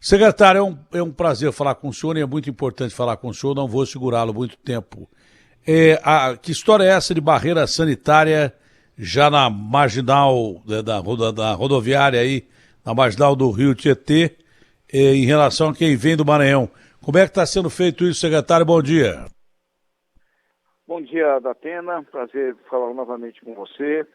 Secretário, é um prazer falar com o senhor e é muito importante falar com o senhor, não vou segurá-lo muito tempo. Que história é essa de barreira sanitária já na marginal da rodoviária aí, na marginal do Rio Tietê, em relação a quem vem do Maranhão? Como é que está sendo feito isso, secretário? Bom dia. Bom dia, Datena. Prazer falar novamente com você.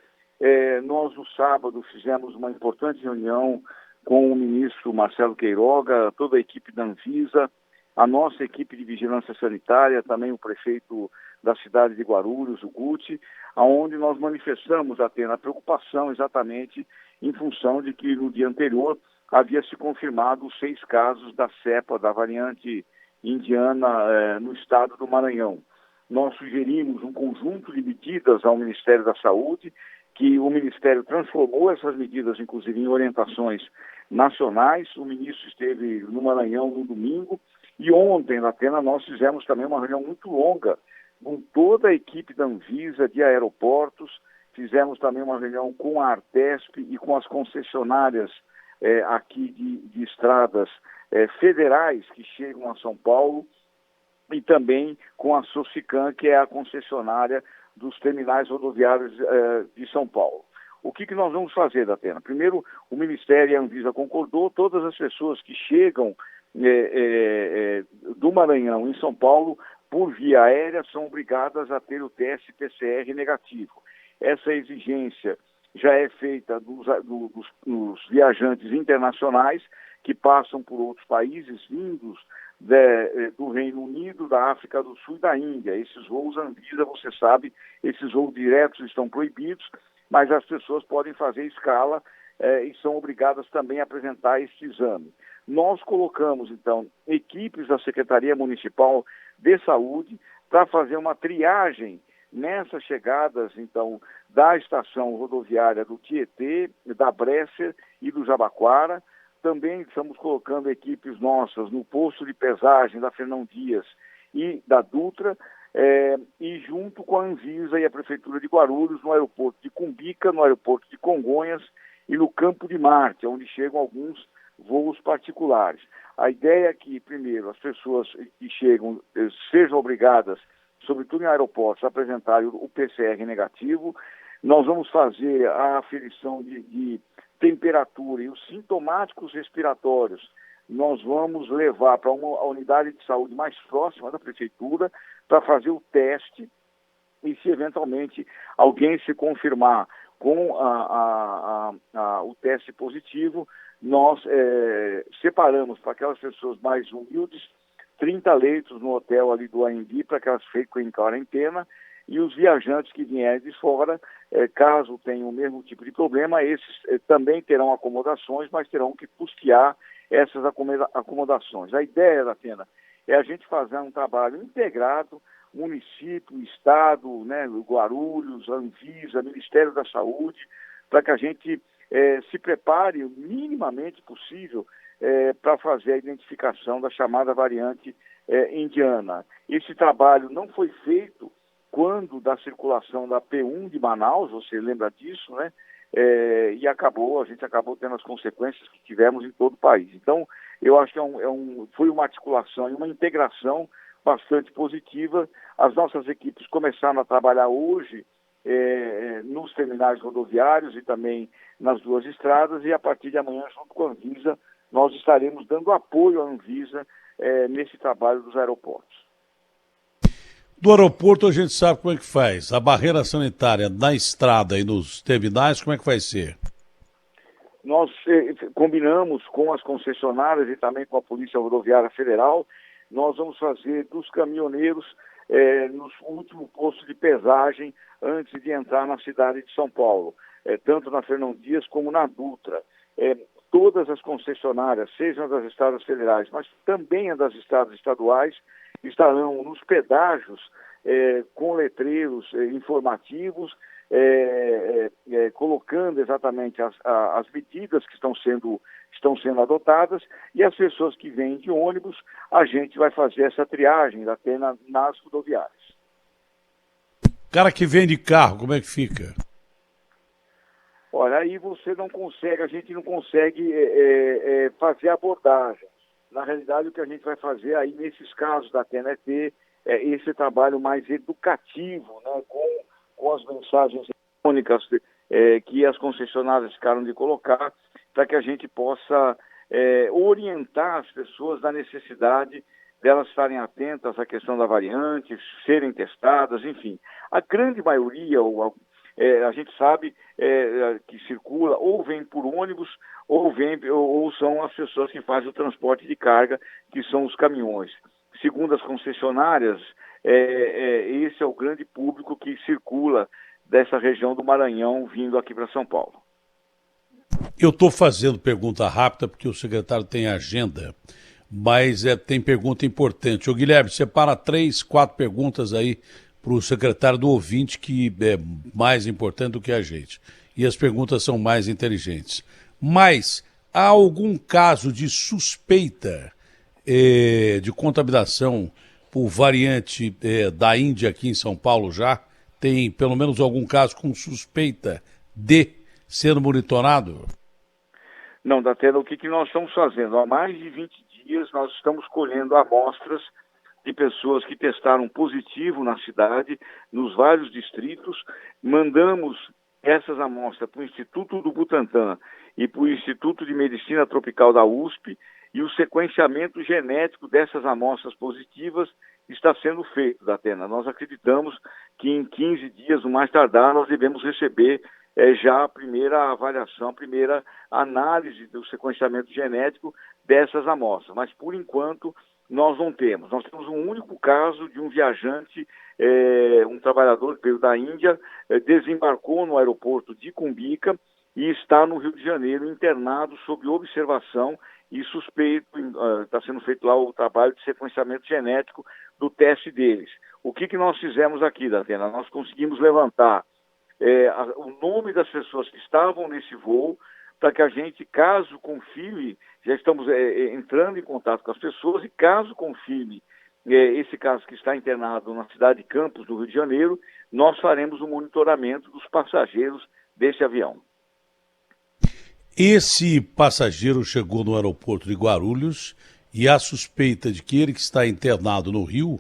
Nós, no sábado, fizemos uma importante reunião com o ministro Marcelo Queiroga, toda a equipe da Anvisa, a nossa equipe de vigilância sanitária, também o prefeito da cidade de Guarulhos, o Guti, aonde nós manifestamos, Datena, a preocupação exatamente em função de que no dia anterior havia se confirmado 6 casos da cepa, da variante indiana, no estado do Maranhão. Nós sugerimos um conjunto de medidas ao Ministério da Saúde, que o Ministério transformou essas medidas, inclusive, em orientações nacionais. O ministro esteve no Maranhão no domingo e ontem, na Atena, nós fizemos também uma reunião muito longa com toda a equipe da Anvisa, de aeroportos. Fizemos também uma reunião com a Artesp e com as concessionárias aqui de estradas federais que chegam a São Paulo, e também com a Socicam, que é a concessionária dos terminais rodoviários de São Paulo. O que nós vamos fazer, Datena? Primeiro, o Ministério e a Anvisa concordou, todas as pessoas que chegam do Maranhão em São Paulo por via aérea são obrigadas a ter o teste PCR negativo. Essa exigência já é feita dos viajantes internacionais que passam por outros países vindos do Reino Unido, da África do Sul e da Índia. Esses voos Anvisa, você sabe, esses voos diretos estão proibidos, mas as pessoas podem fazer escala e são obrigadas também a apresentar este exame. Nós colocamos, então, equipes da Secretaria Municipal de Saúde para fazer uma triagem nessas chegadas, então, da estação rodoviária do Tietê, da Bresser e do Jabaquara. Também estamos colocando equipes nossas no posto de pesagem da Fernão Dias e da Dutra, e junto com a Anvisa e a Prefeitura de Guarulhos, no aeroporto de Cumbica, no aeroporto de Congonhas e no Campo de Marte, onde chegam alguns voos particulares. A ideia é que, primeiro, as pessoas que chegam sejam obrigadas, sobretudo em aeroportos, a apresentarem o PCR negativo. Nós vamos fazer a aferição de temperatura e os sintomáticos respiratórios. Nós vamos levar para uma unidade de saúde mais próxima da prefeitura para fazer o teste e, se eventualmente alguém se confirmar com o teste positivo, nós separamos para aquelas pessoas mais humildes 30 leitos no hotel ali do AMB para que elas fiquem em quarentena, e os viajantes que vierem de fora, caso tenham o mesmo tipo de problema, esses também terão acomodações, mas terão que custear essas acomodações. A ideia, Datena, é a gente fazer um trabalho integrado, município, Estado, né, Guarulhos, Anvisa, Ministério da Saúde, para que a gente se prepare o minimamente possível para fazer a identificação da chamada variante indiana. Esse trabalho não foi feito quando da circulação da P1 de Manaus, você lembra disso, né? E a gente acabou tendo as consequências que tivemos em todo o país. Então, eu acho que foi uma articulação e uma integração bastante positiva. As nossas equipes começaram a trabalhar hoje nos terminais rodoviários e também nas 2 estradas, e a partir de amanhã, junto com a Anvisa, nós estaremos dando apoio à Anvisa nesse trabalho dos aeroportos. Do aeroporto a gente sabe como é que faz. A barreira sanitária na estrada e nos terminais, como é que vai ser? Nós combinamos com as concessionárias e também com a Polícia Rodoviária Federal. Nós vamos fazer dos caminhoneiros no último posto de pesagem antes de entrar na cidade de São Paulo, tanto na Fernão Dias como na Dutra. Todas as concessionárias, sejam das estradas federais, mas também as das estradas estaduais, estarão nos pedágios com letreiros informativos, colocando exatamente as medidas que estão sendo adotadas, e as pessoas que vêm de ônibus, a gente vai fazer essa triagem até nas rodoviárias. O cara que vem de carro, como é que fica? Olha, aí você não consegue, a gente não consegue fazer abordagem. Na realidade, o que a gente vai fazer aí nesses casos da Atena é ter esse trabalho mais educativo, né, com as mensagens eletrônicas que as concessionárias ficaram de colocar, para que a gente possa orientar as pessoas da necessidade delas estarem atentas à questão da variante, serem testadas, enfim. A grande maioria, a gente sabe que circula ou vem por ônibus ou são as pessoas que fazem o transporte de carga, que são os caminhões. Segundo as concessionárias, esse é o grande público que circula dessa região do Maranhão vindo aqui para São Paulo. Eu estou fazendo pergunta rápida porque o secretário tem agenda, mas tem pergunta importante. Ô Guilherme, separa 3, 4 perguntas aí para o secretário do ouvinte, que é mais importante do que a gente. E as perguntas são mais inteligentes. Mas há algum caso de suspeita de contaminação por variante da Índia aqui em São Paulo já? Tem pelo menos algum caso com suspeita de sendo monitorado? Não, Datena, o que nós estamos fazendo? Há mais de 20 dias nós estamos colhendo amostras de pessoas que testaram positivo na cidade, nos vários distritos. Mandamos essas amostras para o Instituto do Butantan e para o Instituto de Medicina Tropical da USP, e o sequenciamento genético dessas amostras positivas está sendo feito, Datena. Nós acreditamos que em 15 dias, no mais tardar, nós devemos receber já a primeira avaliação, a primeira análise do sequenciamento genético dessas amostras. Mas, por enquanto, nós não temos. Nós temos um único caso de um viajante, um trabalhador que veio da Índia, desembarcou no aeroporto de Cumbica e está no Rio de Janeiro internado sob observação e suspeito. Está sendo feito lá o trabalho de sequenciamento genético do teste deles. O que nós fizemos aqui, Datena? Nós conseguimos levantar o nome das pessoas que estavam nesse voo, para que a gente, caso confirme, já estamos entrando em contato com as pessoas, e caso confirme esse caso que está internado na cidade de Campos, do Rio de Janeiro, nós faremos o monitoramento dos passageiros desse avião. Esse passageiro chegou no aeroporto de Guarulhos e há suspeita de que ele que está internado no Rio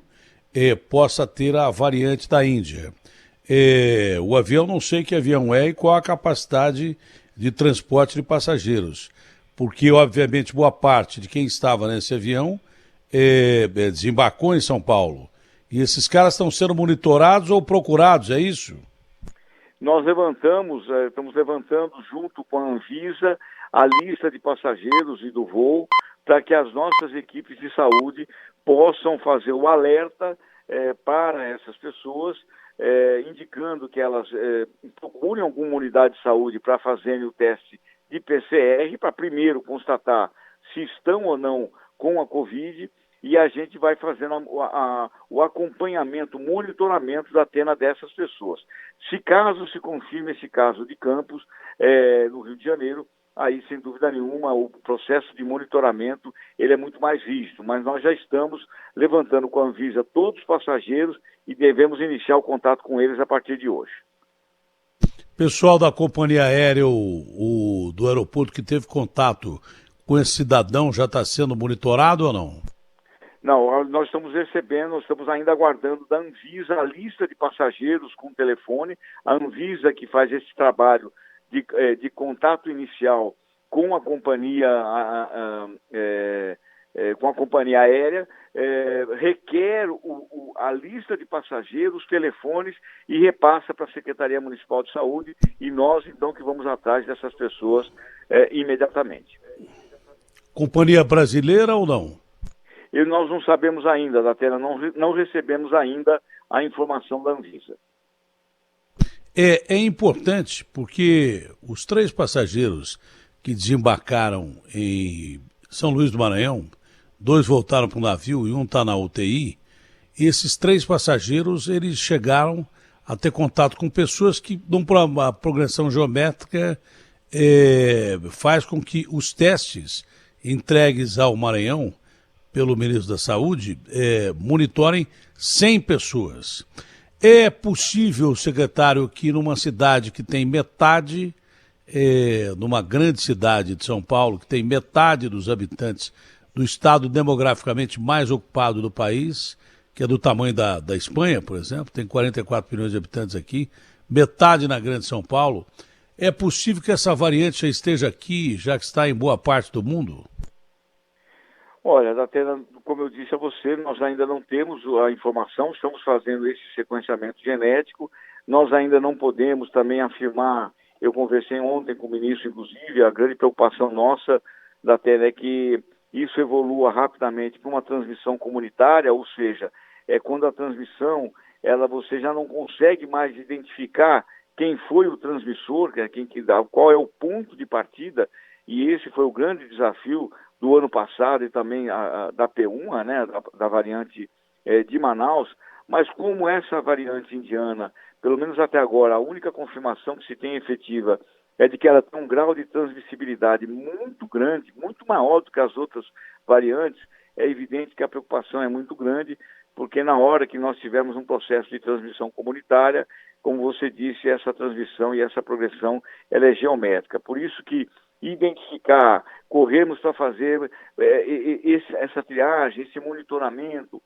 possa ter a variante da Índia. O avião, não sei que avião é e qual a capacidade de transporte de passageiros, porque obviamente boa parte de quem estava nesse avião desembarcou em São Paulo, e esses caras estão sendo monitorados ou procurados, é isso? Nós estamos levantando junto com a Anvisa a lista de passageiros e do voo, para que as nossas equipes de saúde possam fazer o alerta para essas pessoas, indicando que elas procurem alguma unidade de saúde para fazerem o teste de PCR, para primeiro constatar se estão ou não com a Covid, e a gente vai fazendo o acompanhamento, o monitoramento da Atena dessas pessoas. Se caso se confirme esse caso de Campos, no Rio de Janeiro, aí sem dúvida nenhuma o processo de monitoramento ele é muito mais rígido, mas nós já estamos levantando com a Anvisa todos os passageiros e devemos iniciar o contato com eles a partir de hoje. Pessoal da companhia aérea do aeroporto que teve contato com esse cidadão já está sendo monitorado ou não? Não, nós estamos recebendo, nós estamos ainda aguardando da Anvisa a lista de passageiros com telefone. A Anvisa que faz esse trabalho de contato inicial com a companhia aérea, requer a lista de passageiros, os telefones, e repassa para a Secretaria Municipal de Saúde, e nós então que vamos atrás dessas pessoas imediatamente. Companhia brasileira ou não? E nós não sabemos ainda, Datena, não recebemos ainda a informação da Anvisa. É importante porque os 3 passageiros que desembarcaram em São Luís do Maranhão, 2 voltaram para o navio e um está na UTI, esses 3 passageiros eles chegaram a ter contato com pessoas que, numa progressão geométrica, faz com que os testes entregues ao Maranhão pelo ministro da Saúde, monitorem 100 pessoas. É possível, secretário, que numa cidade que tem metade, numa grande cidade de São Paulo, que tem metade dos habitantes do estado demograficamente mais ocupado do país, que é do tamanho da Espanha, por exemplo, tem 44 milhões de habitantes aqui, metade na Grande São Paulo. É possível que essa variante já esteja aqui, já que está em boa parte do mundo? Olha, Datena, como eu disse a você, nós ainda não temos a informação, estamos fazendo esse sequenciamento genético, nós ainda não podemos também afirmar, eu conversei ontem com o ministro, inclusive, a grande preocupação nossa, Datena, é que isso evolua rapidamente para uma transmissão comunitária, ou seja, é quando a transmissão, você já não consegue mais identificar quem foi o transmissor, qual é o ponto de partida, e esse foi o grande desafio do ano passado e também da P1, né, da variante de Manaus, mas como essa variante indiana, pelo menos até agora, a única confirmação que se tem efetiva é de que ela tem um grau de transmissibilidade muito grande, muito maior do que as outras variantes, é evidente que a preocupação é muito grande, porque na hora que nós tivermos um processo de transmissão comunitária, como você disse, essa transmissão e essa progressão, ela é geométrica. Por isso que identificar, corremos para fazer essa triagem, esse monitoramento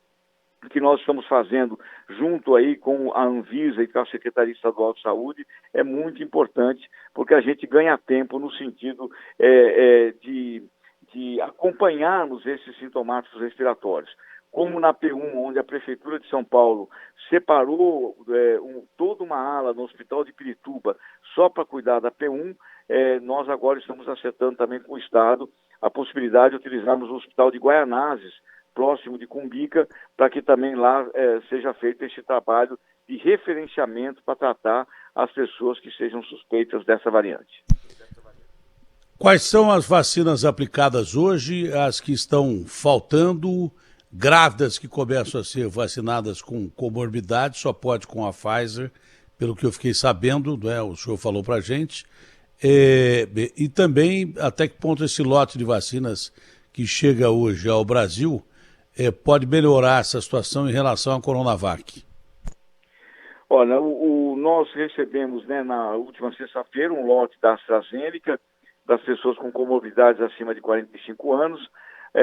que nós estamos fazendo junto aí com a Anvisa e com a Secretaria Estadual de Saúde é muito importante, porque a gente ganha tempo no sentido de acompanharmos esses sintomáticos respiratórios. Como na P1, onde a Prefeitura de São Paulo separou toda uma ala no Hospital de Pirituba só para cuidar da P1, nós agora estamos acertando também com o Estado a possibilidade de utilizarmos o Hospital de Guaianazes, próximo de Cumbica, para que também lá seja feito esse trabalho de referenciamento para tratar as pessoas que sejam suspeitas dessa variante. Quais são as vacinas aplicadas hoje, as que estão faltando? Grávidas que começam a ser vacinadas com comorbidade, só pode com a Pfizer, pelo que eu fiquei sabendo, né, o senhor falou para a gente. E também, até que ponto esse lote de vacinas que chega hoje ao Brasil pode melhorar essa situação em relação à Coronavac? Olha, nós recebemos, né, na última sexta-feira um lote da AstraZeneca, das pessoas com comorbidades acima de 45 anos.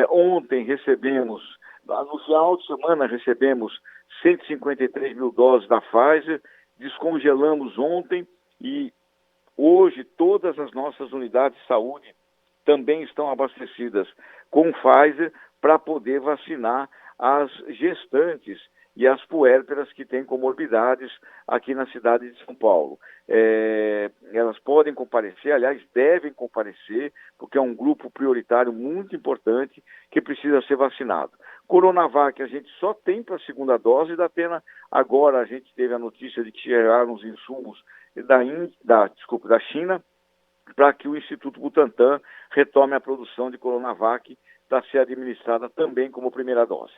Ontem recebemos, no final de semana recebemos 153 mil doses da Pfizer, descongelamos ontem e hoje todas as nossas unidades de saúde também estão abastecidas com Pfizer para poder vacinar as gestantes e as puérperas que têm comorbidades aqui na cidade de São Paulo. Elas podem comparecer, aliás, devem comparecer, porque é um grupo prioritário muito importante que precisa ser vacinado. Coronavac a gente só tem para a segunda dose da pena. Agora a gente teve a notícia de que chegaram os insumos da China, para que o Instituto Butantan retome a produção de Coronavac para ser administrada também como primeira dose.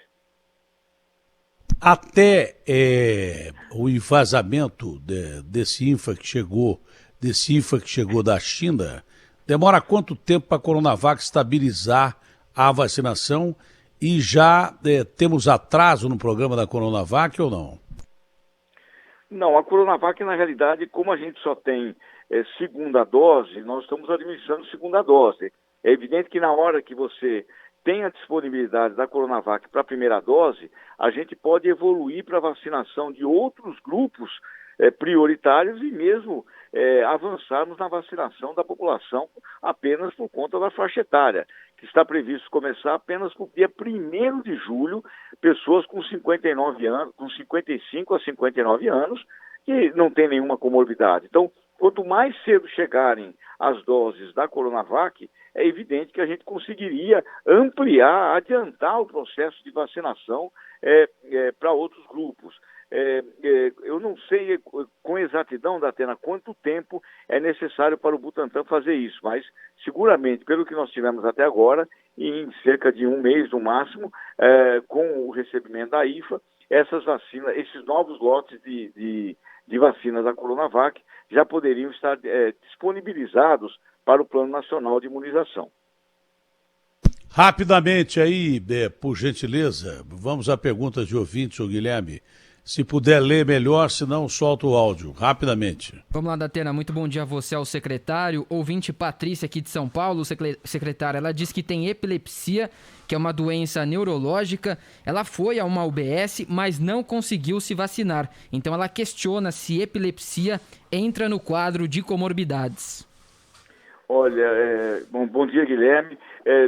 Até o envasamento desse INFA que chegou da China, demora quanto tempo para a Coronavac estabilizar a vacinação e já temos atraso no programa da Coronavac ou não? Não, a Coronavac, na realidade, como a gente só tem segunda dose, nós estamos administrando segunda dose. É evidente que na hora que você tem a disponibilidade da Coronavac para a primeira dose, a gente pode evoluir para a vacinação de outros grupos prioritários e mesmo avançarmos na vacinação da população apenas por conta da faixa etária, que está previsto começar apenas no dia 1º de julho, pessoas com 59 anos, com 55 a 59 anos, que não têm nenhuma comorbidade. Então, quanto mais cedo chegarem as doses da Coronavac, é evidente que a gente conseguiria ampliar, adiantar o processo de vacinação para outros grupos. Eu não sei com exatidão, Datena, quanto tempo é necessário para o Butantan fazer isso, mas seguramente, pelo que nós tivemos até agora, em cerca de um mês no máximo, com o recebimento da IFA, essas vacinas, esses novos lotes de vacinas da Coronavac já poderiam estar disponibilizados para o Plano Nacional de Imunização. Rapidamente aí, por gentileza, vamos a perguntas de ouvintes, ô Guilherme. Se puder ler melhor, se não, solta o áudio, rapidamente. Vamos lá, Datena, muito bom dia a você, ao secretário. Ouvinte Patrícia aqui de São Paulo, secretária, ela diz que tem epilepsia, que é uma doença neurológica. Ela foi a uma UBS, mas não conseguiu se vacinar. Então ela questiona se epilepsia entra no quadro de comorbidades. Olha, bom dia, Guilherme.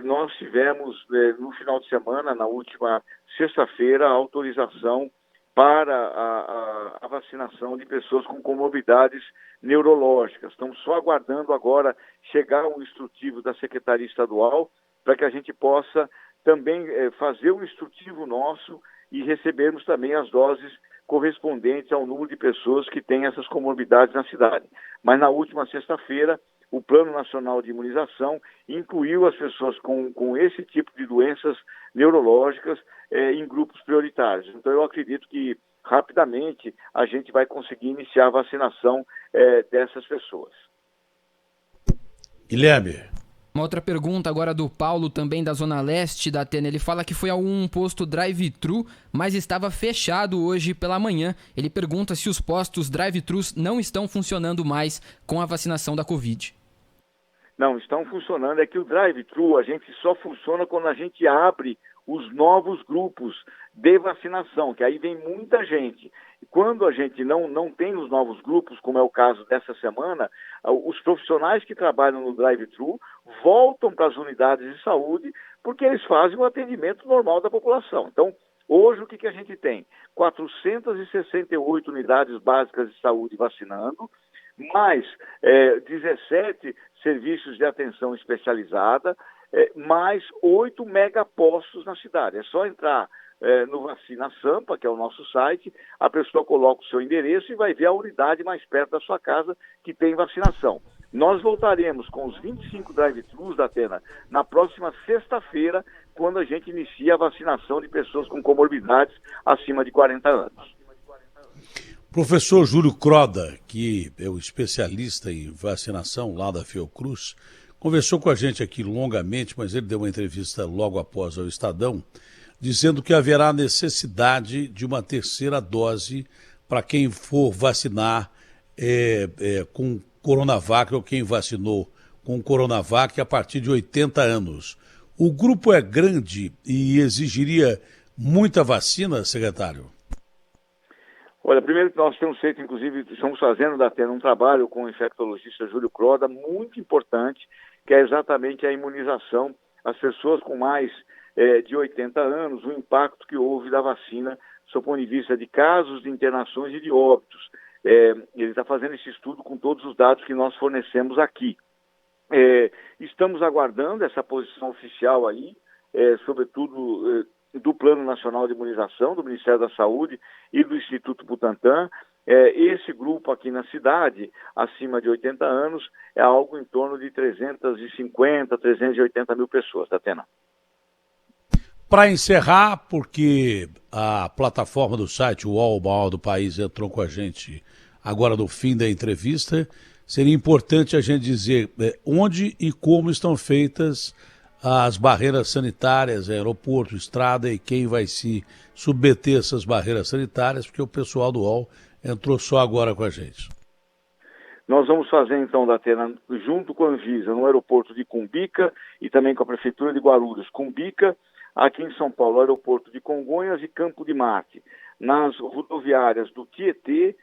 Nós tivemos, no final de semana, na última sexta-feira, a autorização para a vacinação de pessoas com comorbidades neurológicas. Estamos só aguardando agora chegar o instrutivo da Secretaria Estadual para que a gente possa também fazer o instrutivo nosso e recebermos também as doses correspondentes ao número de pessoas que têm essas comorbidades na cidade. Mas na última sexta-feira, o Plano Nacional de Imunização incluiu as pessoas com esse tipo de doenças neurológicas em grupos prioritários. Então, eu acredito que rapidamente a gente vai conseguir iniciar a vacinação dessas pessoas. Guilherme. Uma outra pergunta agora do Paulo, também da Zona Leste da Atena. Ele fala que foi a um posto drive-thru, mas estava fechado hoje pela manhã. Ele pergunta se os postos drive-thrus não estão funcionando mais com a vacinação da Covid. Não, estão funcionando. É que o drive-thru, a gente só funciona quando a gente abre os novos grupos de vacinação, que aí vem muita gente. E quando a gente não tem os novos grupos, como é o caso dessa semana, os profissionais que trabalham no drive-thru voltam para as unidades de saúde porque eles fazem o atendimento normal da população. Então, hoje o que a gente tem? 468 unidades básicas de saúde vacinando, mais 17 serviços de atenção especializada, mais 8 megapostos na cidade. É só entrar no Vacina Sampa, que é o nosso site, a pessoa coloca o seu endereço e vai ver a unidade mais perto da sua casa que tem vacinação. Nós voltaremos com os 25 drive-thrus da Atena na próxima sexta-feira, quando a gente inicia a vacinação de pessoas com comorbidades acima de 40 anos. Professor Júlio Croda, que é o especialista em vacinação lá da Fiocruz, conversou com a gente aqui longamente, mas ele deu uma entrevista logo após ao Estadão, dizendo que haverá necessidade de uma terceira dose para quem for vacinar com Coronavac ou quem vacinou com Coronavac a partir de 80 anos. O grupo é grande e exigiria muita vacina, secretário? Olha, primeiro que nós temos feito, inclusive, estamos fazendo da Atena um trabalho com o infectologista Júlio Croda, muito importante, que é exatamente a imunização. As pessoas com mais de 80 anos, o impacto que houve da vacina, do ponto de vista de casos, de internações e de óbitos. Ele está fazendo esse estudo com todos os dados que nós fornecemos aqui. Estamos aguardando essa posição oficial aí, sobretudo do Plano Nacional de Imunização, do Ministério da Saúde e do Instituto Butantan. Esse grupo aqui na cidade, acima de 80 anos, é algo em torno de 350, 380 mil pessoas, Tatena. Para encerrar, porque a plataforma do site, o UOL Maior do País, entrou com a gente agora no fim da entrevista, seria importante a gente dizer onde e como estão feitas as barreiras sanitárias, aeroporto, estrada, e quem vai se submeter a essas barreiras sanitárias, porque o pessoal do UOL entrou só agora com a gente. Nós vamos fazer, então, Datena, junto com a Anvisa, no aeroporto de Cumbica e também com a Prefeitura de Guarulhos. Cumbica, aqui em São Paulo, aeroporto de Congonhas e Campo de Marte. Nas rodoviárias do Tietê,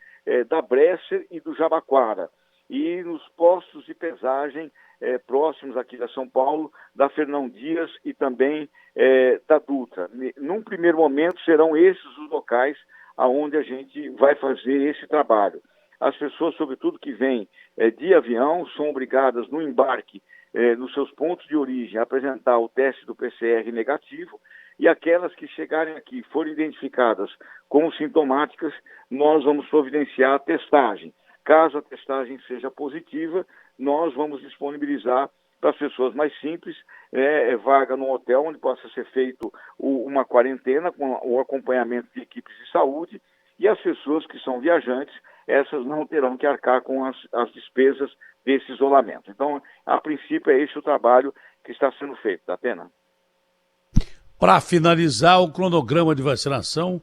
da Bresser e do Jabaquara. E nos postos de pesagem próximos aqui da São Paulo, da Fernão Dias e também da Dutra. Num primeiro momento, serão esses os locais aonde a gente vai fazer esse trabalho. As pessoas, sobretudo, que vêm de avião, são obrigadas no embarque, nos seus pontos de origem, a apresentar o teste do PCR negativo, e aquelas que chegarem aqui forem identificadas como sintomáticas, nós vamos providenciar a testagem. Caso a testagem seja positiva, nós vamos disponibilizar para as pessoas mais simples, vaga no hotel onde possa ser feito uma quarentena com o acompanhamento de equipes de saúde, e as pessoas que são viajantes, essas não terão que arcar com as despesas desse isolamento. Então, a princípio, é esse o trabalho que está sendo feito, Datena. Para finalizar o cronograma de vacinação,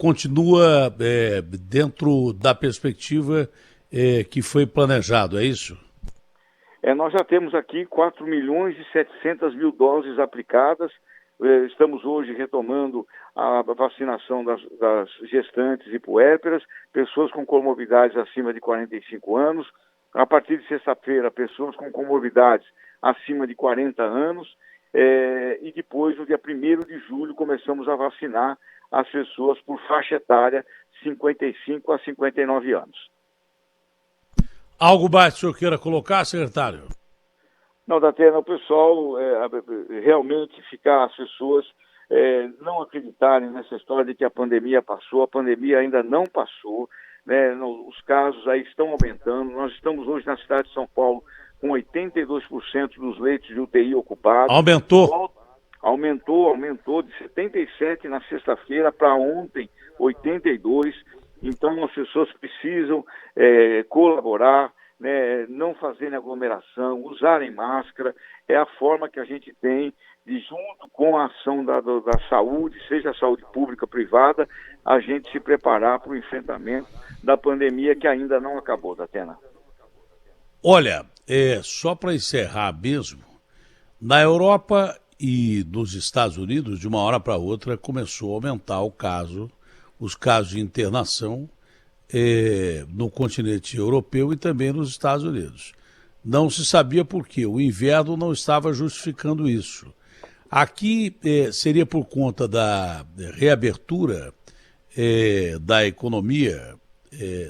continua dentro da perspectiva que foi planejado, é isso? Nós já temos aqui 4.700.000 doses aplicadas. Estamos hoje retomando a vacinação das gestantes e puérperas, pessoas com comorbidades acima de 45 anos. A partir de sexta-feira, pessoas com comorbidades acima de 40 anos. E depois, no dia 1º de julho, começamos a vacinar as pessoas por faixa etária 55 a 59 anos. Algo mais que o senhor queira colocar, secretário? Não, Datena, o pessoal realmente as pessoas não acreditarem nessa história de que a pandemia passou. A pandemia ainda não passou, né? Os casos aí estão aumentando. Nós estamos hoje na cidade de São Paulo com 82% dos leitos de UTI ocupados. Aumentou de 77 na sexta-feira para ontem, 82. Então as pessoas precisam colaborar, né, não fazerem aglomeração, usarem máscara. É a forma que a gente tem de, junto com a ação da saúde, seja a saúde pública ou privada, a gente se preparar para o enfrentamento da pandemia que ainda não acabou, Datena. Olha, só para encerrar mesmo, na Europa e nos Estados Unidos, de uma hora para outra, começou a aumentar os casos de internação no continente europeu e também nos Estados Unidos. Não se sabia por quê, o inverno não estava justificando isso. Aqui seria por conta da reabertura da economia,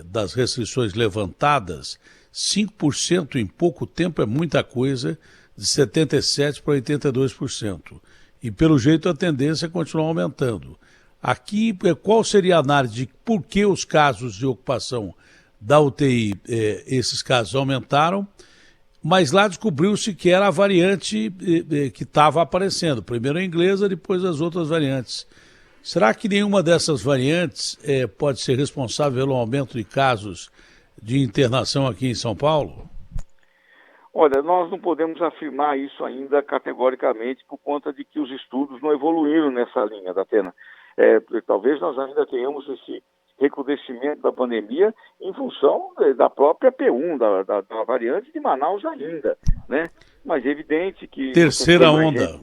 das restrições levantadas. 5% em pouco tempo é muita coisa, de 77% para 82%. E pelo jeito a tendência é continuar aumentando. Aqui, qual seria a análise de por que os casos de ocupação da UTI, esses casos aumentaram, mas lá descobriu-se que era a variante que estava aparecendo, primeiro a inglesa, depois as outras variantes. Será que nenhuma dessas variantes pode ser responsável pelo aumento de casos de internação aqui em São Paulo? Olha, nós não podemos afirmar isso ainda categoricamente por conta de que os estudos não evoluíram nessa linha, Datena. Talvez nós ainda tenhamos esse recrudescimento da pandemia em função da própria P1, da variante de Manaus ainda, né? Mas é evidente que... Terceira onda.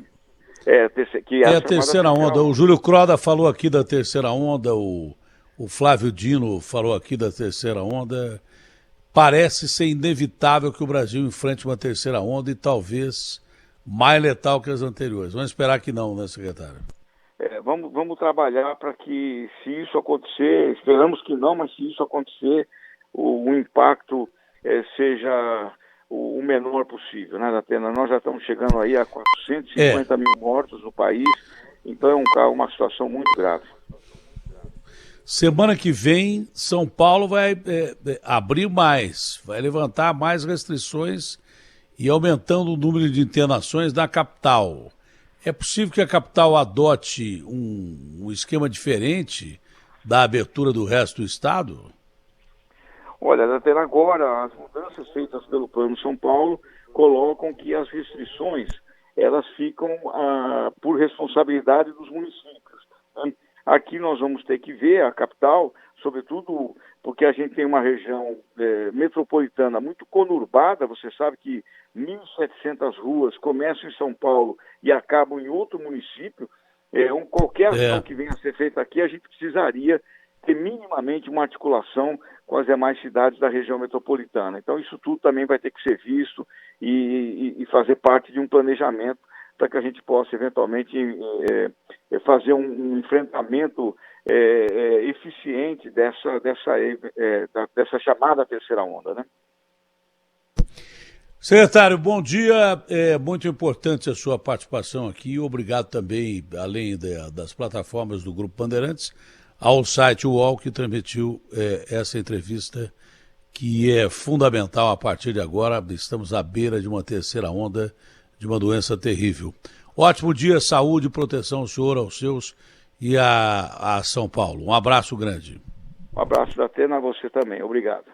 A terceira onda. O Júlio Croda falou aqui da terceira onda, o Flávio Dino falou aqui da terceira onda. Parece ser inevitável que o Brasil enfrente uma terceira onda e talvez mais letal que as anteriores. Vamos esperar que não, né, secretário? Vamos trabalhar para que, se isso acontecer, esperamos que não, mas se isso acontecer, o impacto seja o menor possível, né, Datena? Nós já estamos chegando aí a 450 mil mortos no país, então é uma situação muito grave. Semana que vem, São Paulo vai abrir mais, vai levantar mais restrições e aumentando o número de internações na capital. É possível que a capital adote um esquema diferente da abertura do resto do estado? Olha, até agora, as mudanças feitas pelo Plano São Paulo colocam que as restrições elas ficam por responsabilidade dos municípios, né? Aqui nós vamos ter que ver a capital, sobretudo porque a gente tem uma região metropolitana muito conurbada. Você sabe que 1.700 ruas começam em São Paulo e acabam em outro município. Qualquer ação que venha a ser feita aqui, a gente precisaria ter minimamente uma articulação com as demais cidades da região metropolitana. Então isso tudo também vai ter que ser visto e fazer parte de um planejamento para que a gente possa eventualmente fazer um enfrentamento eficiente dessa chamada terceira onda, né? Secretário, bom dia. É muito importante a sua participação aqui. Obrigado também, além das plataformas do Grupo Bandeirantes, ao site UOL que transmitiu essa entrevista, que é fundamental a partir de agora. Estamos à beira de uma terceira onda de uma doença terrível. Ótimo dia, saúde e proteção ao senhor, aos seus e a São Paulo. Um abraço grande. Um abraço da Atena a você também. Obrigado.